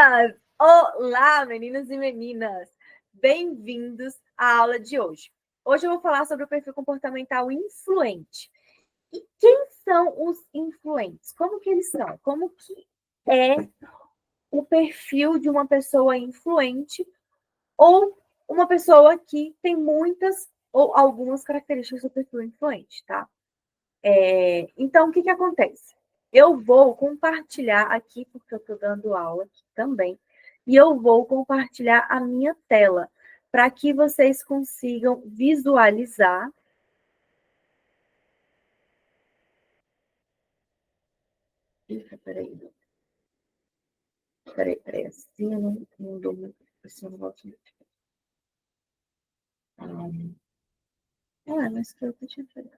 meninas! Olá, meninos e meninas! Bem-vindos à aula de hoje. Hoje eu vou falar sobre o perfil comportamental influente. E quem são os influentes? Como que eles são? Como que é o perfil de uma pessoa influente ou uma pessoa que tem muitas ou algumas características do perfil influente, tá? Então, o que acontece? Eu vou compartilhar aqui, porque eu estou dando aula aqui também, e eu vou compartilhar a minha tela para que vocês consigam visualizar. Peraí. Assim eu não dou muito. Assim eu não gosto muito. Mas foi o que eu tinha feito.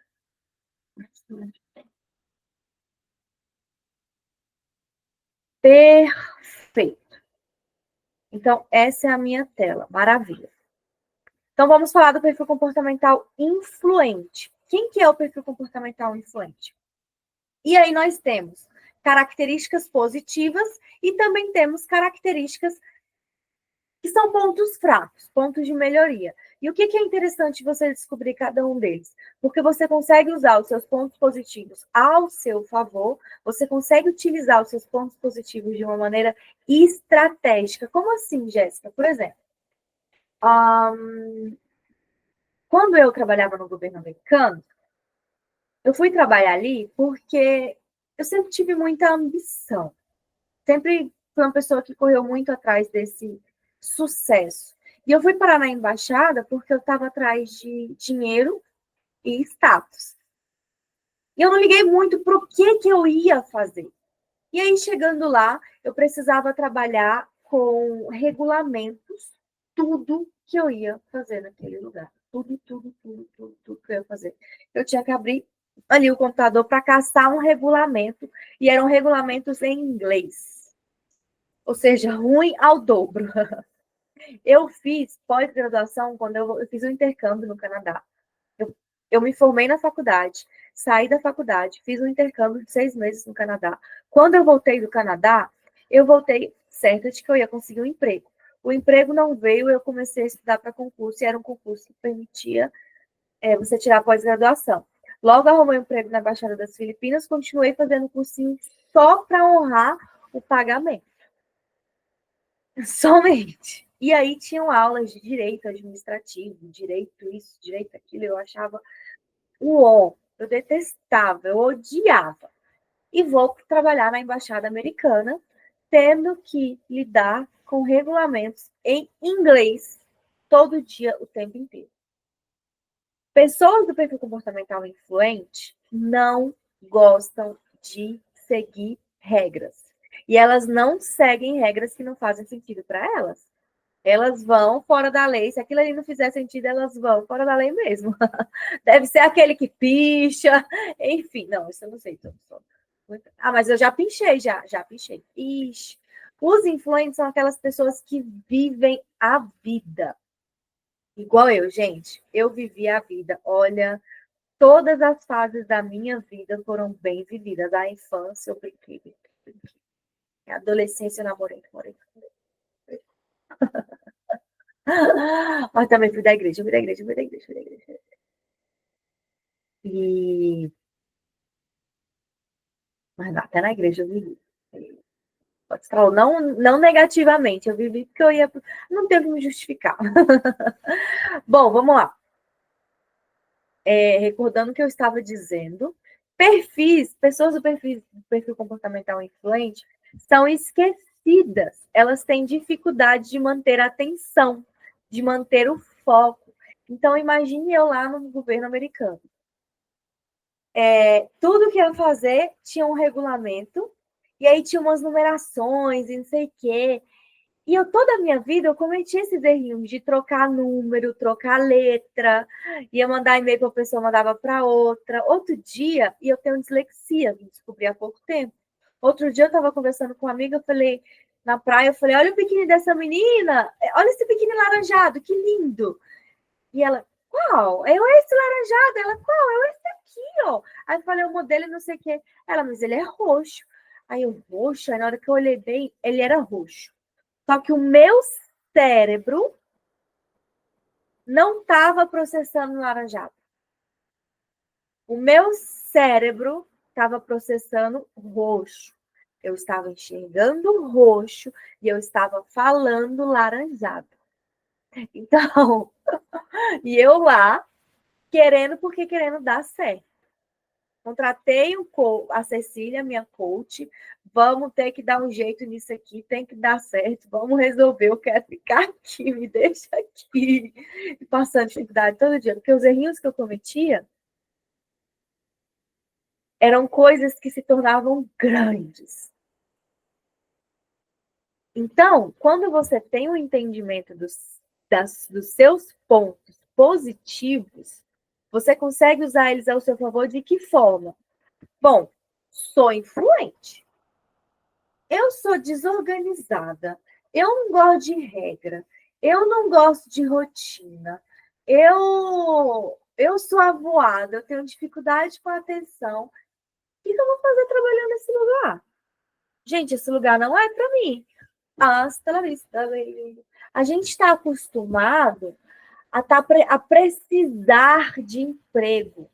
Perfeito. Então, essa é a minha tela. Maravilha. Então, vamos falar do perfil comportamental influente. Quem que é o perfil comportamental influente? E aí nós temos características positivas e também temos características que são pontos fracos, pontos de melhoria. E o que é interessante você descobrir cada um deles? Porque você consegue usar os seus pontos positivos ao seu favor, você consegue utilizar os seus pontos positivos de uma maneira estratégica. Como assim, Jéssica? Por exemplo, quando eu trabalhava no governo americano, eu fui trabalhar ali porque eu sempre tive muita ambição. Sempre fui uma pessoa que correu muito atrás desse sucesso. E eu fui parar na embaixada porque eu estava atrás de dinheiro e status. E eu não liguei muito para o que eu ia fazer. E aí, chegando lá, eu precisava trabalhar com regulamentos, tudo que eu ia fazer naquele lugar. Tudo que eu ia fazer. Eu tinha que abrir ali o computador para caçar um regulamento, e eram regulamentos em inglês. Ou seja, ruim ao dobro. Eu fiz pós-graduação quando eu fiz um intercâmbio no Canadá. Eu me formei na faculdade, saí da faculdade, fiz um intercâmbio de 6 meses no Canadá. Quando eu voltei do Canadá, eu voltei certa de que eu ia conseguir um emprego. O emprego não veio, eu comecei a estudar para concurso, e era um concurso que permitia você tirar pós-graduação. Logo arrumei um emprego na Embaixada das Filipinas, continuei fazendo cursinho só para honrar o pagamento. Somente. E aí tinham aulas de direito administrativo, direito isso, direito aquilo, eu achava eu detestava, eu odiava. E vou trabalhar na Embaixada Americana, tendo que lidar com regulamentos em inglês todo dia, o tempo inteiro. Pessoas do perfil comportamental influente não gostam de seguir regras. E elas não seguem regras que não fazem sentido para elas. Elas vão fora da lei. Se aquilo ali não fizer sentido, elas vão fora da lei mesmo. Deve ser aquele que picha. Enfim, não, isso eu não sei. Mas eu já pinchei, já pinchei. Ixi. Os influentes são aquelas pessoas que vivem a vida. Igual eu, gente. Eu vivi a vida. Olha, todas as fases da minha vida foram bem vividas. A infância, eu brinquei. A adolescência, eu namorei. Mas também fui da igreja. E... Mas até na igreja eu vivi. Pode falar, não negativamente, eu vivi porque eu ia. Não teve que me justificar. Bom, vamos lá. Recordando o que eu estava dizendo, pessoas do perfil comportamental influente são esquecidas. Elas têm dificuldade de manter a atenção, de manter o foco. Então, imagine eu lá no governo americano. Tudo que eu ia fazer tinha um regulamento, e aí tinha umas numerações e não sei o quê. E toda a minha vida, eu cometi esses errinhos de trocar número, trocar letra, ia mandar e-mail para uma pessoa, mandava para outra. Outro dia, e eu tenho dislexia, descobri há pouco tempo. Outro dia eu estava conversando com uma amiga, eu falei, na praia, eu falei, olha o biquíni dessa menina, olha esse biquíni laranjado, que lindo. E ela, qual? Eu esse laranjado. Ela, qual? Eu esse aqui, ó. Aí eu falei, o modelo não sei o quê. Ela, mas ele é roxo. Aí eu, roxo? Aí na hora que eu olhei bem, ele era roxo. Só que o meu cérebro não estava processando laranjado. O meu cérebro estava processando roxo. Eu estava enxergando roxo e eu estava falando laranjado. Então, e eu lá, querendo dar certo. Contratei a Cecília, minha coach. Vamos ter que dar um jeito nisso aqui, tem que dar certo. Vamos resolver. Eu quero ficar aqui, me deixa aqui. Passando dificuldade todo dia. Porque os errinhos que eu cometia eram coisas que se tornavam grandes. Então, quando você tem o entendimento dos seus pontos positivos, você consegue usar eles ao seu favor de que forma? Bom, sou influente. Eu sou desorganizada. Eu não gosto de regra. Eu não gosto de rotina. Eu sou avoada. Eu tenho dificuldade com a atenção. O que eu vou fazer trabalhando nesse lugar? Gente, esse lugar não é para mim. Hasta la vista, baby. A gente está acostumado a precisar de emprego.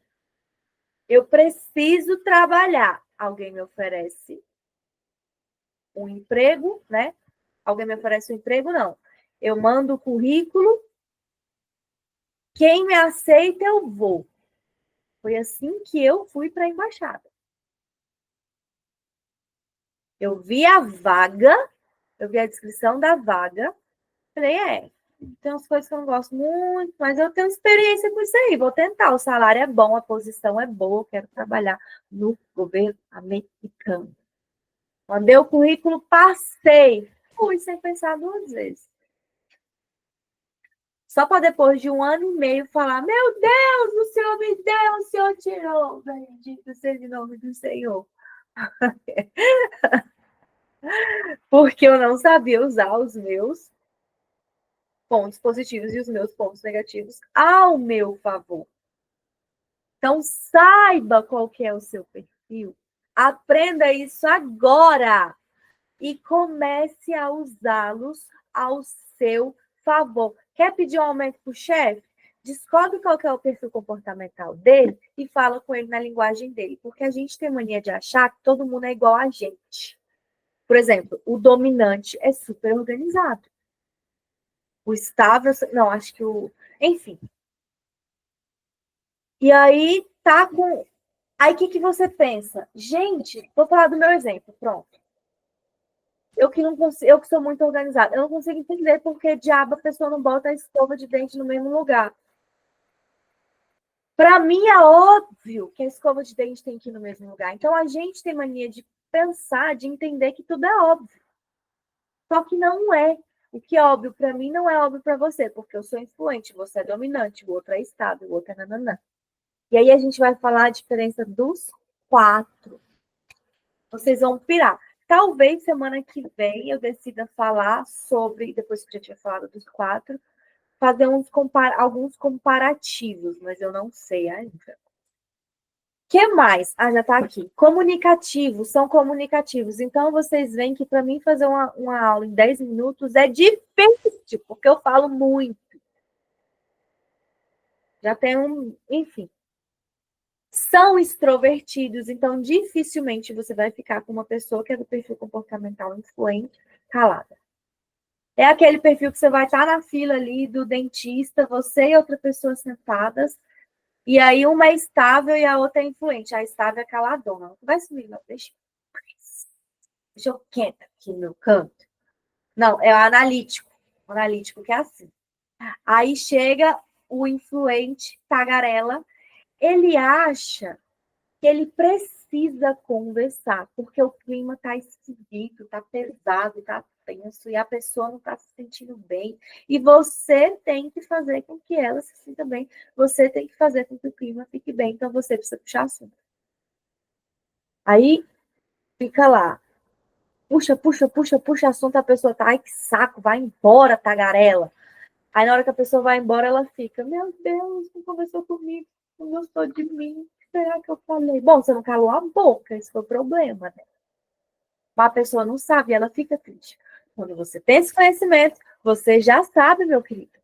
Eu preciso trabalhar. Alguém me oferece um emprego, né? Alguém me oferece um emprego? Não. Eu mando o currículo, quem me aceita, eu vou. Foi assim que eu fui para a embaixada. Eu vi a vaga, eu vi a descrição da vaga, falei, tem umas coisas que eu não gosto muito, mas eu tenho experiência com isso aí, vou tentar. O salário é bom, a posição é boa, eu quero trabalhar no governo americano. Mandei o currículo, passei. Fui sem pensar duas vezes. Só para depois de 1 ano e meio falar, meu Deus, o Senhor me deu, o Senhor tirou. Bendito seja o nome do Senhor. Porque eu não sabia usar os meus pontos positivos e os meus pontos negativos ao meu favor. Então, saiba qual que é o seu perfil. Aprenda isso agora e comece a usá-los ao seu favor. Quer pedir um aumento para o chefe? Descobre qual que é o perfil comportamental dele e fala com ele na linguagem dele. Porque a gente tem mania de achar que todo mundo é igual a gente. Por exemplo, o dominante é super organizado. O estável, não, acho que o... Enfim. E aí, tá com... Aí, o que você pensa? Gente, vou falar do meu exemplo, pronto. Eu que não consigo, eu que sou muito organizada, eu não consigo entender por que diabo a pessoa não bota a escova de dente no mesmo lugar. Para mim é óbvio que a escova de dente tem que ir no mesmo lugar. Então a gente tem mania de pensar, de entender que tudo é óbvio. Só que não é. O que é óbvio para mim não é óbvio para você, porque eu sou influente, você é dominante, o outro é estável, o outro é nananã. E aí a gente vai falar a diferença dos 4. Vocês vão pirar. Talvez semana que vem eu decida falar sobre, depois que eu já tinha falado dos 4, fazer alguns comparativos, mas eu não sei ainda. O que mais? Já está aqui. Comunicativos, são comunicativos. Então, vocês veem que para mim fazer uma aula em 10 minutos é difícil, porque eu falo muito. Já tem enfim. São extrovertidos, então dificilmente você vai ficar com uma pessoa que é do perfil comportamental influente calada. É aquele perfil que você vai estar na fila ali do dentista, você e outra pessoa sentadas, e aí uma é estável e a outra é influente. A estável é caladona. Não vai sumir, não. Deixa eu quieta aqui no meu canto. Não, é o analítico. O analítico que é assim. Aí chega o influente, tagarela, ele acha que ele precisa conversar, porque o clima está esquisito, está pesado, está tenso, e a pessoa não está se sentindo bem. E você tem que fazer com que ela se sinta bem. Você tem que fazer com que o clima fique bem. Então você precisa puxar assunto. Aí fica lá. Puxa assunto, a pessoa tá, ai que saco, vai embora, tagarela. Aí na hora que a pessoa vai embora, ela fica, meu Deus, não conversou comigo, não gostou de mim, o que será que eu falei? Bom, você não calou a boca, esse foi o problema, né? Mas a pessoa não sabe, ela fica triste. Quando você tem esse conhecimento, você já sabe, meu querido.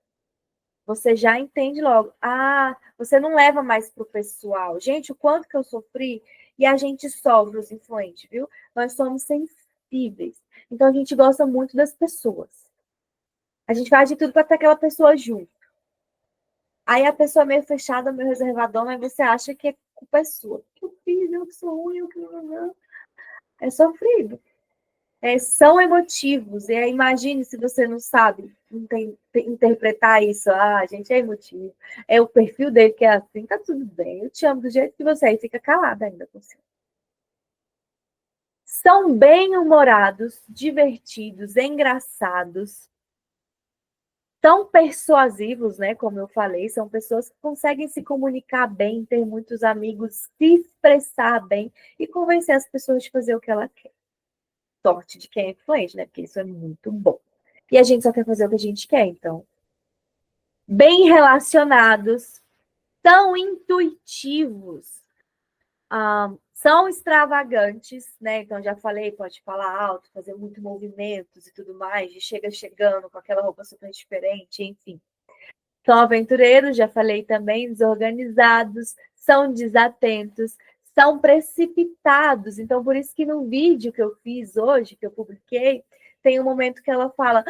Você já entende logo. Ah, você não leva mais para o pessoal. Gente, o quanto que eu sofri, e a gente sofre os influentes, viu? Nós somos sensíveis. Então a gente gosta muito das pessoas. A gente faz de tudo para ter aquela pessoa junto. Aí a pessoa é meio fechada, meio reservadona, mas você acha que a culpa é sua. Que eu fiz, eu que sou ruim, eu que não. É sofrido. São emotivos. E aí, imagine se você não sabe interpretar isso. Ah, a gente é emotivo. É o perfil dele que é assim, tá tudo bem. Eu te amo do jeito que você é. E fica calada ainda com você. São bem-humorados, divertidos, engraçados. Tão persuasivos, né? Como eu falei, são pessoas que conseguem se comunicar bem, ter muitos amigos, se expressar bem e convencer as pessoas de fazer o que ela quer. Sorte de quem é influente, né? Porque isso é muito bom. E a gente só quer fazer o que a gente quer, então. Bem relacionados, tão intuitivos, são extravagantes, né? Então já falei, pode falar alto, fazer muito movimentos e tudo mais, chega chegando com aquela roupa super diferente, enfim. São aventureiros, já falei também, desorganizados, são desatentos, são precipitados. Então, por isso que no vídeo que eu fiz hoje, que eu publiquei, tem um momento que ela fala: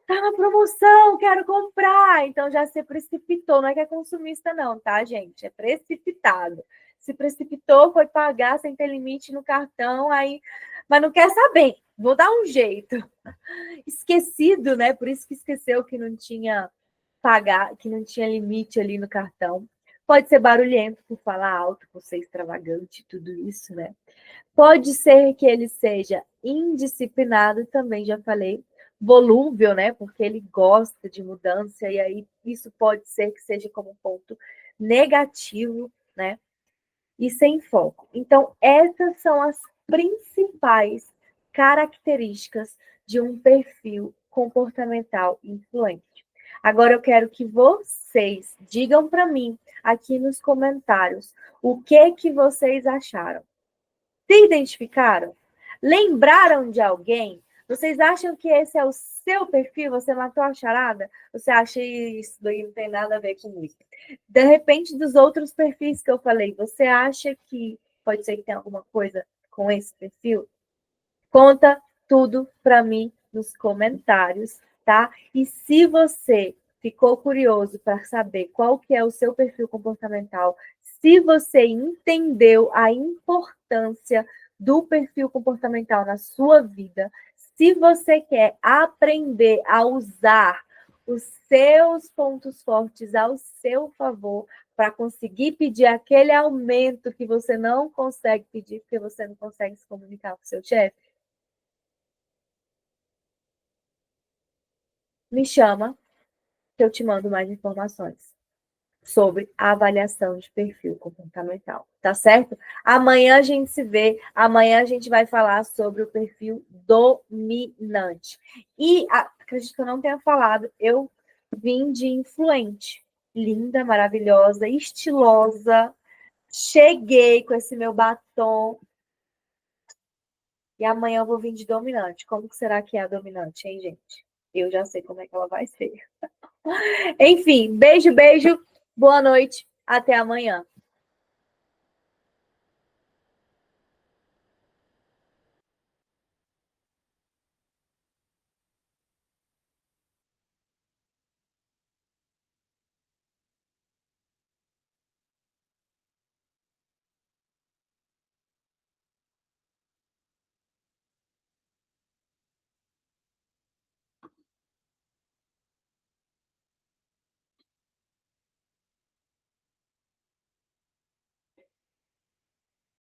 tá na promoção, quero comprar. Então já se precipitou, não é que é consumista, não, tá, gente? É precipitado. Se precipitou, foi pagar sem ter limite no cartão, aí, mas não quer saber, vou dar um jeito. Esquecido, né? Por isso que esqueceu que não tinha pagar, que não tinha limite ali no cartão. Pode ser barulhento por falar alto, por ser extravagante, tudo isso, né? Pode ser que ele seja indisciplinado, também já falei, volúvel, né? Porque ele gosta de mudança, e aí isso pode ser que seja como um ponto negativo, né? E sem foco. Então, essas são as principais características de um perfil comportamental influente. Agora eu quero que vocês digam para mim aqui nos comentários o que vocês acharam. Se identificaram? Lembraram de alguém? Vocês acham que esse é o seu perfil? Você matou a charada? Você acha isso daí não tem nada a ver com isso? De repente, dos outros perfis que eu falei, você acha que pode ser que tenha alguma coisa com esse perfil? Conta tudo para mim nos comentários, tá? E se você ficou curioso para saber qual que é o seu perfil comportamental, se você entendeu a importância do perfil comportamental na sua vida, se você quer aprender a usar os seus pontos fortes ao seu favor para conseguir pedir aquele aumento que você não consegue pedir porque você não consegue se comunicar com o seu chefe, me chama que eu te mando mais informações sobre a avaliação de perfil comportamental, tá certo? Amanhã a gente se vê, amanhã a gente vai falar sobre o perfil dominante. E acredito que eu não tenha falado, eu vim de influente, linda, maravilhosa, estilosa, cheguei com esse meu batom e amanhã eu vou vir de dominante. Como que será que é a dominante, hein, gente? Eu já sei como é que ela vai ser. Enfim, beijo, beijo, boa noite, até amanhã.